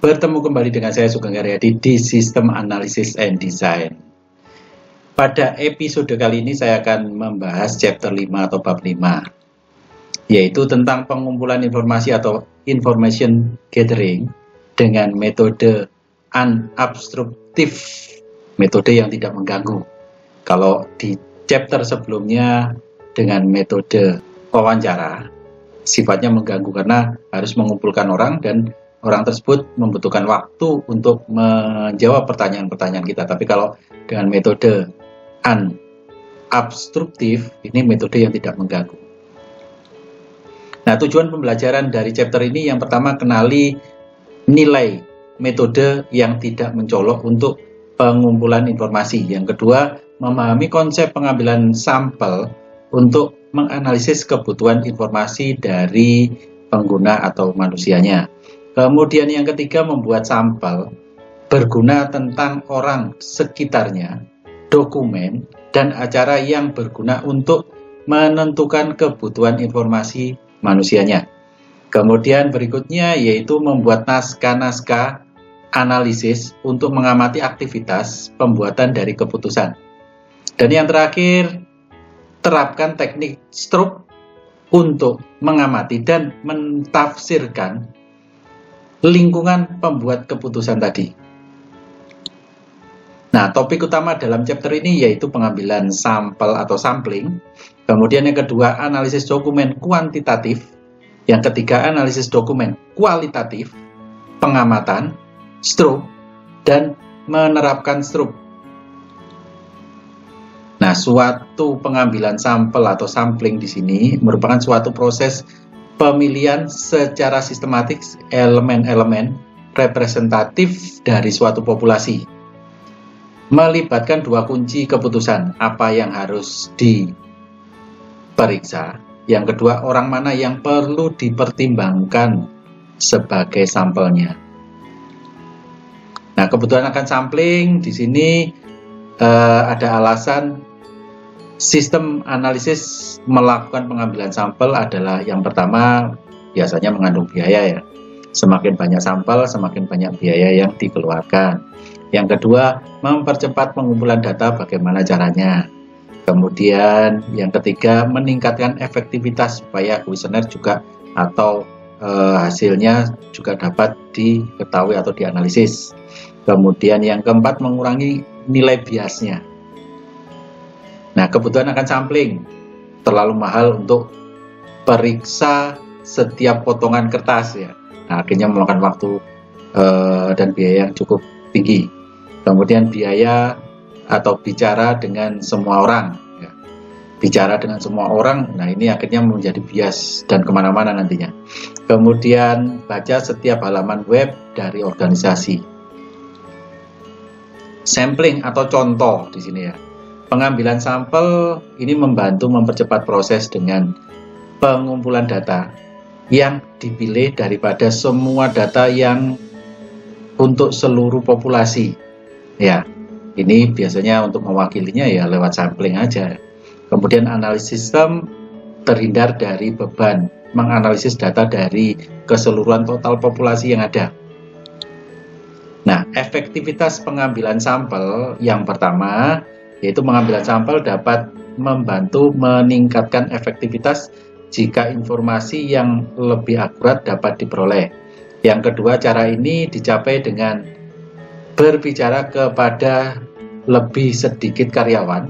Bertemu kembali dengan saya Sugeng Haryadi di Sistem Analysis and Design. Pada episode kali ini saya akan membahas chapter 5 atau bab 5, yaitu tentang pengumpulan informasi atau information gathering dengan metode unobstructive, metode yang tidak mengganggu. Kalau di chapter sebelumnya dengan metode wawancara, sifatnya mengganggu karena harus mengumpulkan orang dan orang tersebut membutuhkan waktu untuk menjawab pertanyaan-pertanyaan kita. Tapi kalau dengan metode unobstructive, ini metode yang tidak mengganggu. Nah, tujuan pembelajaran dari chapter ini yang pertama, kenali nilai metode yang tidak mencolok untuk pengumpulan informasi. Yang kedua, memahami konsep pengambilan sampel untuk menganalisis kebutuhan informasi dari pengguna atau manusianya. Kemudian yang ketiga, membuat sampel berguna tentang orang sekitarnya, dokumen, dan acara yang berguna untuk menentukan kebutuhan informasi manusianya. Kemudian berikutnya yaitu membuat naskah-naskah analisis untuk mengamati aktivitas pembuatan dari keputusan. Dan yang terakhir, terapkan teknik stroke untuk mengamati dan mentafsirkan lingkungan pembuat keputusan tadi. Nah, topik utama dalam chapter ini yaitu pengambilan sampel atau sampling. Kemudian yang kedua, analisis dokumen kuantitatif. Yang ketiga, analisis dokumen kualitatif, pengamatan, stroke, dan menerapkan stroke. Nah, suatu pengambilan sampel atau sampling di sini merupakan suatu proses pemilihan secara sistematik elemen-elemen representatif dari suatu populasi, melibatkan dua kunci keputusan, apa yang harus diperiksa, yang kedua orang mana yang perlu dipertimbangkan sebagai sampelnya. Nah, kebutuhan akan sampling di sini ada alasan sistem analisis melakukan pengambilan sampel adalah yang pertama biasanya mengandung biaya ya. Semakin banyak sampel, semakin banyak biaya yang dikeluarkan. Yang kedua, mempercepat pengumpulan data, bagaimana caranya. Kemudian yang ketiga, meningkatkan efektivitas supaya kuesioner juga atau hasilnya juga dapat diketahui atau dianalisis. Kemudian yang keempat, mengurangi nilai biasnya. Nah, kebutuhan akan sampling terlalu mahal untuk periksa setiap potongan kertas ya. Nah, akhirnya memakan waktu dan biaya yang cukup tinggi. Kemudian biaya atau bicara dengan semua orang ya. Bicara dengan semua orang, nah ini akhirnya menjadi bias dan kemana-mana nantinya. Kemudian baca setiap halaman web dari organisasi. Sampling atau contoh di sini ya. Pengambilan sampel ini membantu mempercepat proses dengan pengumpulan data yang dipilih daripada semua data yang untuk seluruh populasi. Ya, ini biasanya untuk mewakilinya ya lewat sampling aja. Kemudian analisis sistem terhindar dari beban menganalisis data dari keseluruhan total populasi yang ada. Nah, efektivitas pengambilan sampel yang pertama yaitu pengambilan sampel dapat membantu meningkatkan efektivitas jika informasi yang lebih akurat dapat diperoleh. Yang kedua, cara ini dicapai dengan berbicara kepada lebih sedikit karyawan,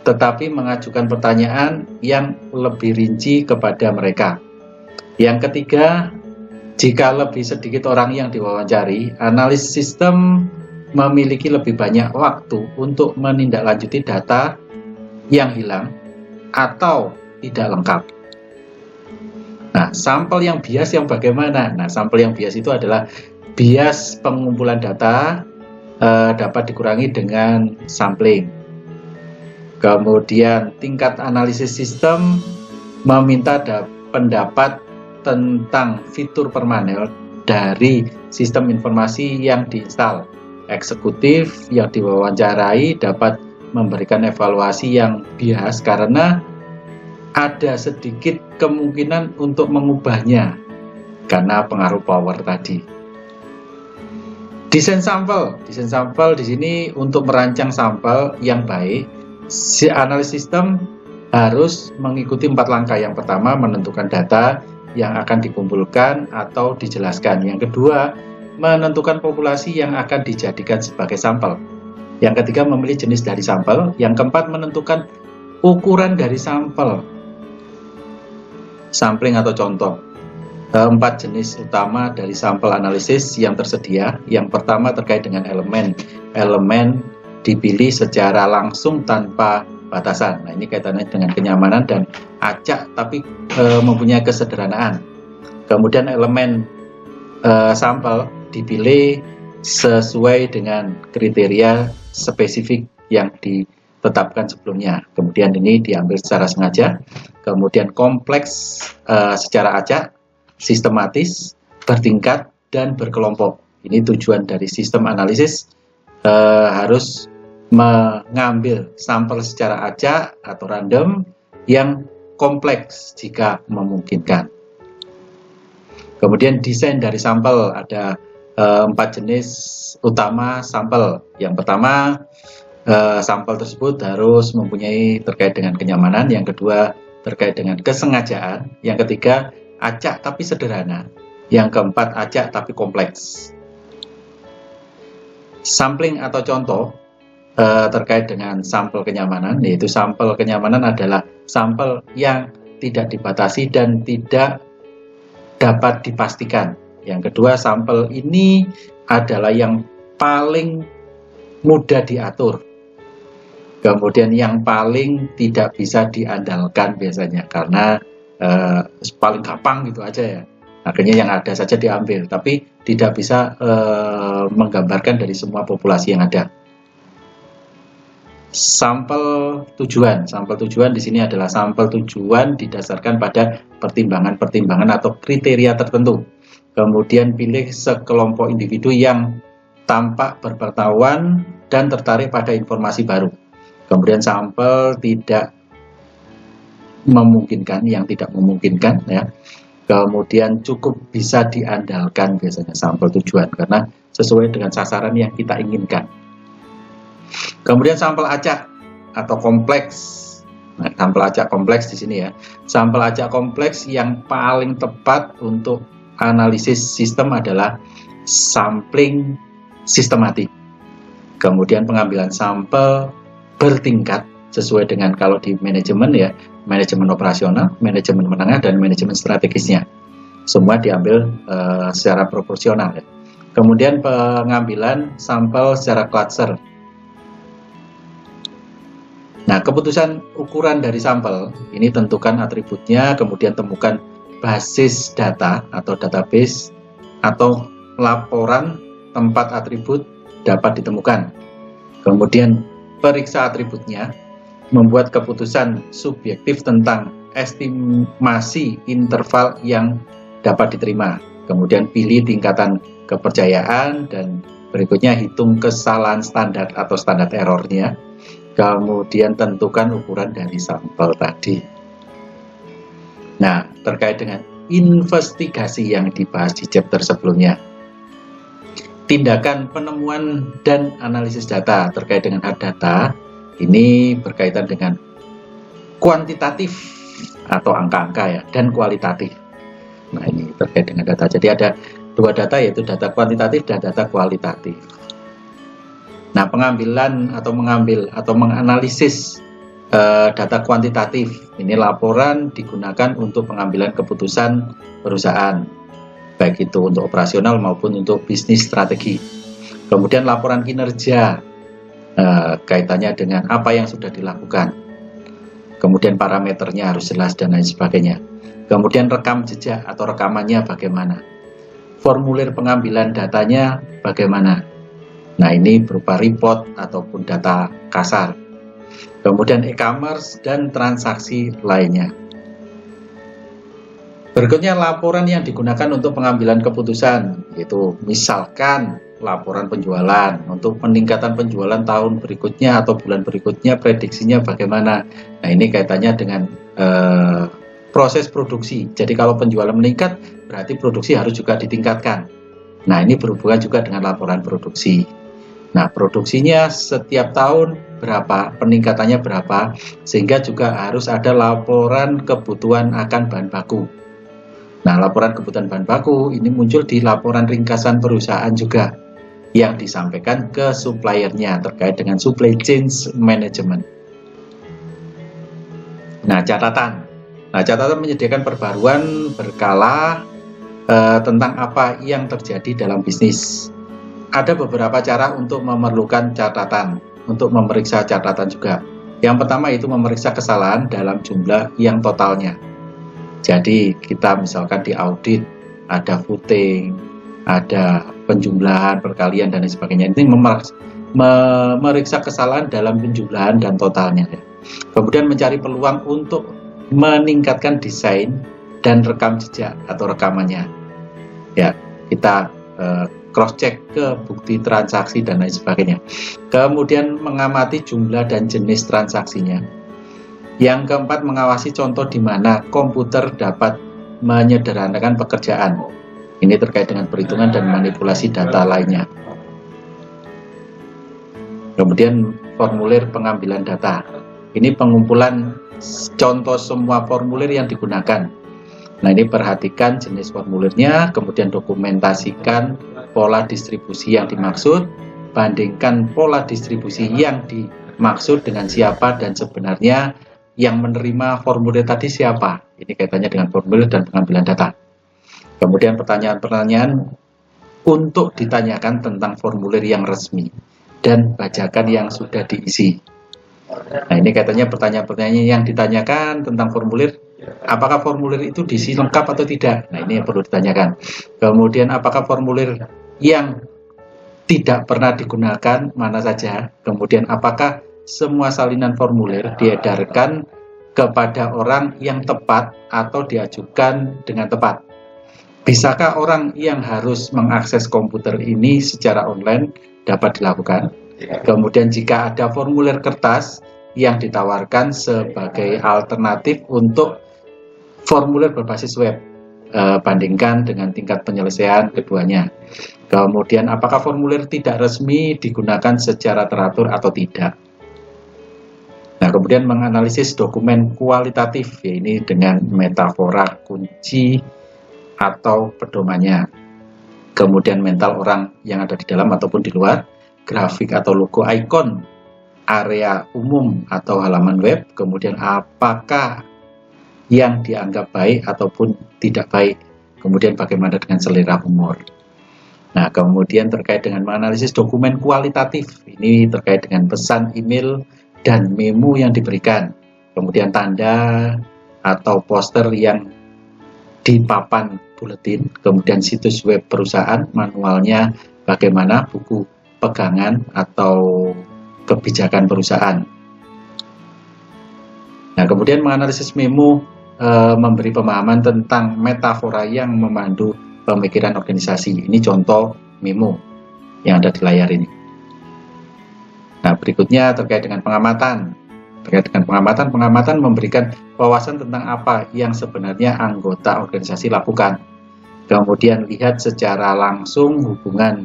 tetapi mengajukan pertanyaan yang lebih rinci kepada mereka. Yang ketiga, jika lebih sedikit orang yang diwawancari, analis sistem memiliki lebih banyak waktu untuk menindaklanjuti data yang hilang atau tidak lengkap. Nah, sampel yang bias yang bagaimana? Nah, sampel yang bias itu adalah bias pengumpulan data dapat dikurangi dengan sampling. Kemudian tingkat analisis sistem meminta pendapat tentang fitur permanen dari sistem informasi yang diinstal. Eksekutif yang diwawancarai dapat memberikan evaluasi yang bias karena ada sedikit kemungkinan untuk mengubahnya karena pengaruh power tadi. Desain sampel di sini untuk merancang sampel yang baik, si analis sistem harus mengikuti 4 langkah. Yang pertama, menentukan data yang akan dikumpulkan atau dijelaskan. Yang kedua, menentukan populasi yang akan dijadikan sebagai sampel. Yang ketiga, memilih jenis dari sampel. Yang keempat, menentukan ukuran dari sampel. Sampling atau contoh. 4 jenis utama dari sampel analisis yang tersedia. Yang pertama terkait dengan elemen. Elemen dipilih secara langsung tanpa batasan. Nah, ini kaitannya dengan kenyamanan dan acak tapi mempunyai kesederhanaan. Kemudian elemen sampel dipilih sesuai dengan kriteria spesifik yang ditetapkan sebelumnya. Kemudian ini diambil secara sengaja. Kemudian kompleks secara acak, sistematis, bertingkat, dan berkelompok. Ini tujuan dari sistem analisis, harus mengambil sampel secara acak atau random yang kompleks jika memungkinkan. Kemudian desain dari sampel, ada 4 jenis utama sampel. Yang pertama, sampel tersebut harus mempunyai terkait dengan kenyamanan. Yang kedua, terkait dengan kesengajaan. Yang ketiga, acak tapi sederhana. Yang keempat, acak tapi kompleks. Sampling atau contoh terkait dengan sampel kenyamanan, yaitu sampel kenyamanan adalah sampel yang tidak dibatasi dan tidak dapat dipastikan. Yang kedua, sampel ini adalah yang paling mudah diatur. Kemudian yang paling tidak bisa diandalkan biasanya, karena paling gampang gitu aja ya. Akhirnya yang ada saja diambil, tapi tidak bisa menggambarkan dari semua populasi yang ada. Sampel tujuan di sini adalah sampel tujuan didasarkan pada pertimbangan-pertimbangan atau kriteria tertentu. Kemudian pilih sekelompok individu yang tampak berpengetahuan dan tertarik pada informasi baru. Kemudian sampel tidak memungkinkan, yang tidak memungkinkan ya. Kemudian cukup bisa diandalkan biasanya sampel tujuan karena sesuai dengan sasaran yang kita inginkan. Kemudian sampel acak atau kompleks. Nah, sampel acak kompleks di sini ya. Sampel acak kompleks yang paling tepat untuk analisis sistem adalah sampling sistematik. Kemudian pengambilan sampel bertingkat sesuai dengan kalau di manajemen ya, manajemen operasional, manajemen menengah, dan manajemen strategisnya. Semua diambil secara proporsional ya. Kemudian pengambilan sampel secara cluster. Nah, keputusan ukuran dari sampel ini tentukan atributnya, kemudian temukan basis data atau database atau laporan tempat atribut dapat ditemukan. Kemudian periksa atributnya, membuat keputusan subjektif tentang estimasi interval yang dapat diterima. Kemudian pilih tingkatan kepercayaan dan berikutnya hitung kesalahan standar atau standar errornya. Kemudian tentukan ukuran dari sampel tadi. Nah, terkait dengan investigasi yang dibahas di chapter sebelumnya. Tindakan penemuan dan analisis data terkait dengan hard data ini berkaitan dengan kuantitatif atau angka-angka ya, dan kualitatif. Nah, ini terkait dengan data. Jadi ada 2 data, yaitu data kuantitatif dan data kualitatif. Nah, pengambilan atau mengambil atau menganalisis data kuantitatif ini laporan digunakan untuk pengambilan keputusan perusahaan, baik itu untuk operasional maupun untuk bisnis strategi. Kemudian laporan kinerja kaitannya dengan apa yang sudah dilakukan. Kemudian parameternya harus jelas dan lain sebagainya. Kemudian rekam jejak atau rekamannya bagaimana. Formulir pengambilan datanya bagaimana. Nah, ini berupa report ataupun data kasar. Kemudian e-commerce dan transaksi lainnya. Berikutnya laporan yang digunakan untuk pengambilan keputusan, yaitu misalkan laporan penjualan untuk peningkatan penjualan tahun berikutnya atau bulan berikutnya, prediksinya bagaimana. Nah, ini kaitannya dengan proses produksi. Jadi kalau penjualan meningkat, berarti produksi harus juga ditingkatkan. Nah, ini berhubungan juga dengan laporan produksi. Nah, produksinya setiap tahun berapa, peningkatannya berapa, sehingga juga harus ada laporan kebutuhan akan bahan baku. Nah, laporan kebutuhan bahan baku ini muncul di laporan ringkasan perusahaan juga, yang disampaikan ke suppliernya terkait dengan supply chain management. Nah, catatan. Nah, catatan menyediakan perbaruan berkala tentang apa yang terjadi dalam bisnis. Ada beberapa cara untuk memerlukan catatan, untuk memeriksa catatan juga. Yang pertama itu memeriksa kesalahan dalam jumlah yang totalnya. Jadi kita misalkan di audit, ada footing, ada penjumlahan, perkalian, dan lain sebagainya. Ini memeriksa kesalahan dalam penjumlahan dan totalnya. Kemudian mencari peluang untuk meningkatkan desain dan rekam jejak atau rekamannya. Ya, kita cross check ke bukti transaksi dan lain sebagainya. Kemudian mengamati jumlah dan jenis transaksinya. Yang keempat, mengawasi contoh di mana komputer dapat menyederhanakan pekerjaan. Ini terkait dengan perhitungan dan manipulasi data lainnya. Kemudian formulir pengambilan data. Ini pengumpulan contoh semua formulir yang digunakan. Nah, ini perhatikan jenis formulirnya, kemudian dokumentasikan pola distribusi yang dimaksud, bandingkan pola distribusi yang dimaksud dengan siapa dan sebenarnya yang menerima formulir tadi siapa. Ini kaitannya dengan formulir dan pengambilan data. Kemudian pertanyaan-pertanyaan untuk ditanyakan tentang formulir yang resmi dan bajakan yang sudah diisi. Nah, ini katanya pertanyaan-pertanyaan yang ditanyakan tentang formulir, apakah formulir itu diisi lengkap atau tidak? Nah, ini yang perlu ditanyakan. Kemudian apakah formulir yang tidak pernah digunakan mana saja? Kemudian apakah semua salinan formulir diedarkan kepada orang yang tepat atau diajukan dengan tepat? Bisakah orang yang harus mengakses komputer ini secara online dapat dilakukan? Kemudian jika ada formulir kertas yang ditawarkan sebagai alternatif untuk formulir berbasis web, bandingkan dengan tingkat penyelesaian keduanya. Kemudian apakah formulir tidak resmi digunakan secara teratur atau tidak? Nah, kemudian menganalisis dokumen kualitatif, ya ini dengan metafora kunci atau pedomannya. Kemudian mental orang yang ada di dalam ataupun di luar, grafik atau logo ikon, area umum atau halaman web, kemudian apakah yang dianggap baik ataupun tidak baik, kemudian bagaimana dengan selera humor. Nah, kemudian terkait dengan menganalisis dokumen kualitatif, ini terkait dengan pesan email dan memo yang diberikan, kemudian tanda atau poster yang di papan buletin, kemudian situs web perusahaan, manualnya bagaimana, buku pegangan atau kebijakan perusahaan. Nah, kemudian menganalisis memo memberi pemahaman tentang metafora yang memandu pemikiran organisasi. Ini contoh memo yang ada di layar ini. Nah, berikutnya terkait dengan pengamatan. Terkait dengan pengamatan memberikan wawasan tentang apa yang sebenarnya anggota organisasi lakukan. Kemudian lihat secara langsung hubungan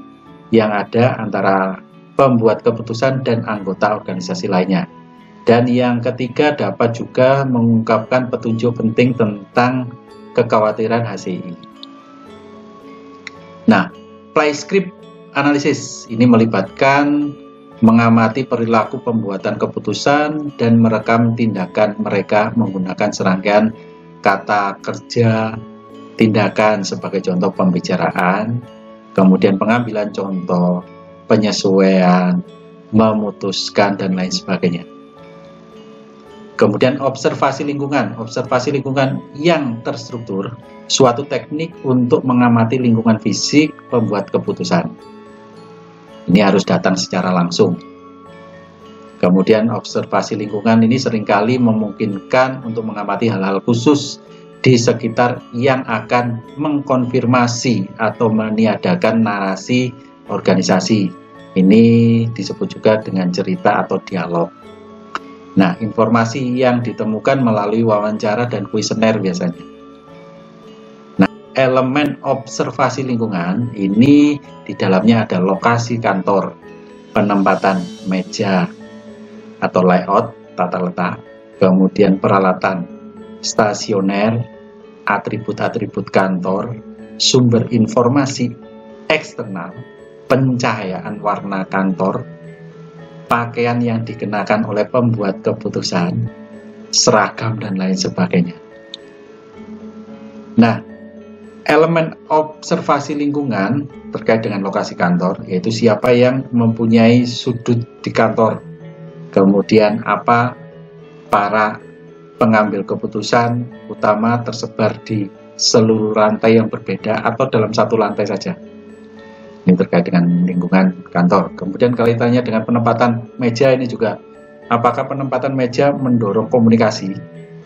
yang ada antara pembuat keputusan dan anggota organisasi lainnya. Dan yang ketiga, dapat juga mengungkapkan petunjuk penting tentang kekhawatiran HCI. Nah, play script analisis ini melibatkan mengamati perilaku pembuatan keputusan dan merekam tindakan mereka menggunakan serangkaian kata kerja tindakan sebagai contoh pembicaraan, kemudian pengambilan contoh, penyesuaian, memutuskan, dan lain sebagainya. Kemudian observasi lingkungan yang terstruktur, suatu teknik untuk mengamati lingkungan fisik pembuat keputusan. Ini harus datang secara langsung. Kemudian observasi lingkungan ini seringkali memungkinkan untuk mengamati hal-hal khusus di sekitar yang akan mengkonfirmasi atau meniadakan narasi organisasi. Ini disebut juga dengan cerita atau dialog. Nah, informasi yang ditemukan melalui wawancara dan kuesioner biasanya. Nah, elemen observasi lingkungan ini di dalamnya ada lokasi kantor, penempatan meja atau layout, tata letak, kemudian peralatan stasioner, atribut-atribut kantor, sumber informasi eksternal, pencahayaan warna kantor, pakaian yang dikenakan oleh pembuat keputusan, seragam, dan lain sebagainya. Nah, elemen observasi lingkungan terkait dengan lokasi kantor, yaitu siapa yang mempunyai sudut di kantor, kemudian apa para pengambil keputusan utama tersebar di seluruh lantai yang berbeda atau dalam satu lantai saja. Ini terkait dengan lingkungan kantor. Kemudian kaitannya dengan penempatan meja ini juga, apakah penempatan meja mendorong komunikasi?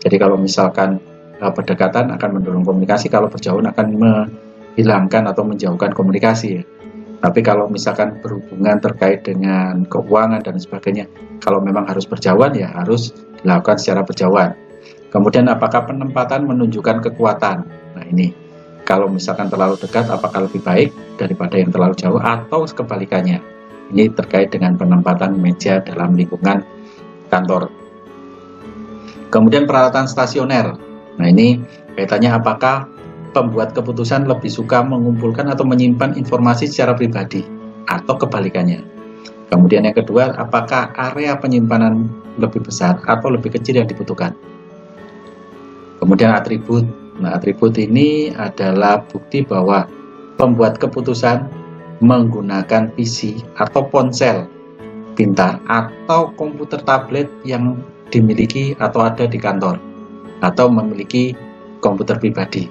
Jadi kalau misalkan berdekatan akan mendorong komunikasi, kalau berjauhan akan menghilangkan atau menjauhkan komunikasi. Tapi kalau misalkan berhubungan terkait dengan keuangan dan sebagainya, kalau memang harus berjauhan ya harus dilakukan secara berjauhan. Kemudian apakah penempatan menunjukkan kekuatan? Nah ini, kalau misalkan terlalu dekat apakah lebih baik daripada yang terlalu jauh atau kebalikannya? Ini terkait dengan penempatan meja dalam lingkungan kantor. Kemudian peralatan stasioner. Nah ini kaitannya apakah pembuat keputusan lebih suka mengumpulkan atau menyimpan informasi secara pribadi atau kebalikannya. Kemudian yang kedua, apakah area penyimpanan lebih besar atau lebih kecil yang dibutuhkan. Kemudian atribut. Nah, atribut ini adalah bukti bahwa pembuat keputusan menggunakan PC atau ponsel pintar atau komputer tablet yang dimiliki atau ada di kantor, atau memiliki komputer pribadi.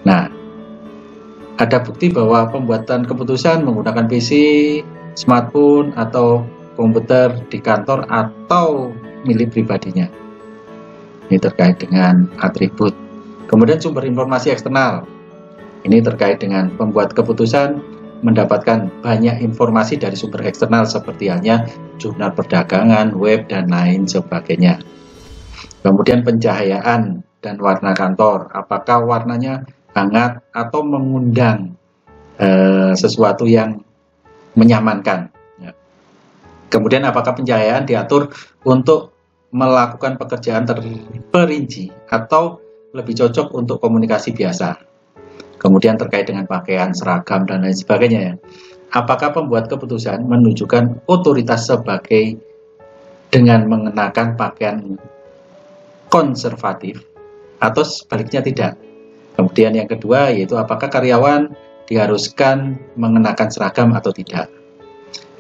Nah, ada bukti bahwa pembuatan keputusan menggunakan PC, smartphone, atau komputer di kantor atau milik pribadinya. Ini terkait dengan atribut. Kemudian sumber informasi eksternal. Ini terkait dengan pembuat keputusan mendapatkan banyak informasi dari sumber eksternal seperti halnya jurnal perdagangan, web, dan lain sebagainya. Kemudian pencahayaan dan warna kantor. Apakah warnanya hangat atau mengundang sesuatu yang menyamankan. Kemudian apakah pencahayaan diatur untuk melakukan pekerjaan terperinci atau lebih cocok untuk komunikasi biasa. Kemudian terkait dengan pakaian, seragam, dan lain sebagainya. Apakah pembuat keputusan menunjukkan otoritas sebagai dengan mengenakan pakaian konservatif atau sebaliknya tidak. Kemudian yang kedua yaitu apakah karyawan diharuskan mengenakan seragam atau tidak.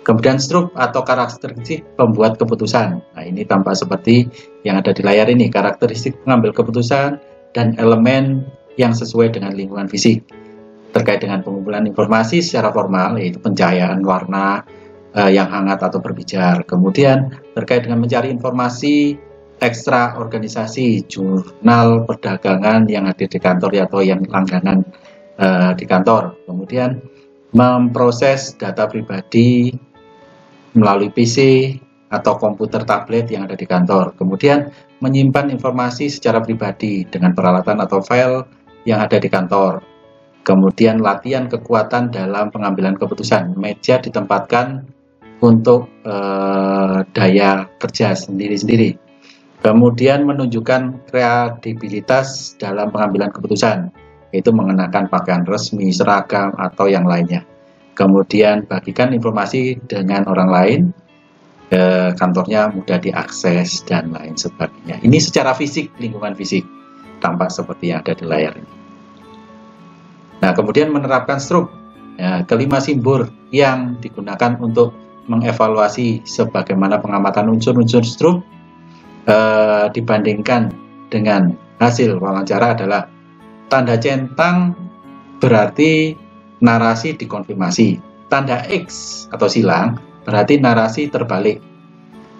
Kemudian struktur atau karakteristik pembuat keputusan. Nah ini tampak seperti yang ada di layar ini, karakteristik pengambil keputusan dan elemen yang sesuai dengan lingkungan fisik. Terkait dengan pengumpulan informasi secara formal yaitu pencahayaan warna yang hangat atau berbijar. Kemudian terkait dengan mencari informasi ekstra organisasi, jurnal perdagangan yang ada di kantor atau yang langganan di kantor. Kemudian memproses data pribadi melalui PC atau komputer tablet yang ada di kantor. Kemudian menyimpan informasi secara pribadi dengan peralatan atau file yang ada di kantor. Kemudian latihan kekuatan dalam pengambilan keputusan. Meja ditempatkan untuk daya kerja sendiri-sendiri. Kemudian menunjukkan kredibilitas dalam pengambilan keputusan, yaitu mengenakan pakaian resmi, seragam, atau yang lainnya. Kemudian bagikan informasi dengan orang lain, kantornya mudah diakses, dan lain sebagainya. Ini secara fisik, lingkungan fisik, tampak seperti yang ada di layar ini. Nah, kemudian menerapkan struktur, kelima simbol yang digunakan untuk mengevaluasi sebagaimana pengamatan unsur-unsur struktur dibandingkan dengan hasil wawancara adalah tanda centang berarti narasi dikonfirmasi, tanda X atau silang berarti narasi terbalik,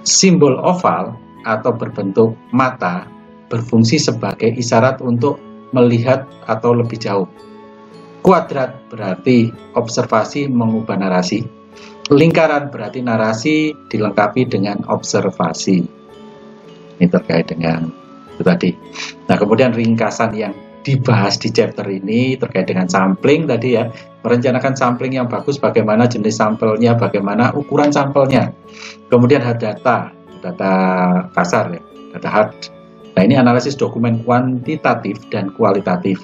simbol oval atau berbentuk mata berfungsi sebagai isyarat untuk melihat atau lebih jauh, kuadrat berarti observasi mengubah narasi, lingkaran berarti narasi dilengkapi dengan observasi. Ini terkait dengan itu tadi. Nah, kemudian ringkasan yang dibahas di chapter ini terkait dengan sampling tadi ya, merencanakan sampling yang bagus, bagaimana jenis sampelnya, bagaimana ukuran sampelnya, kemudian hard data kasar ya, data hard. Nah, ini analisis dokumen kuantitatif dan kualitatif,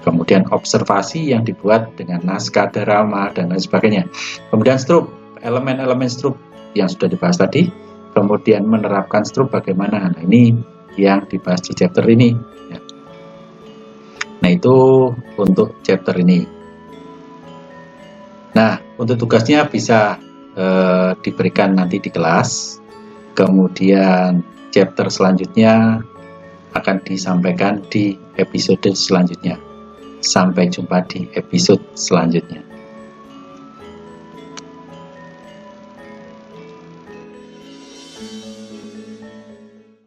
kemudian observasi yang dibuat dengan naskah, drama, dan lain sebagainya, kemudian struk, elemen-elemen struk yang sudah dibahas tadi, kemudian menerapkan struk bagaimana. Nah, ini yang dibahas di chapter ini ya. Nah, itu untuk chapter ini. Nah, untuk tugasnya bisa diberikan nanti di kelas, kemudian chapter selanjutnya akan disampaikan di episode selanjutnya. Sampai jumpa di episode selanjutnya.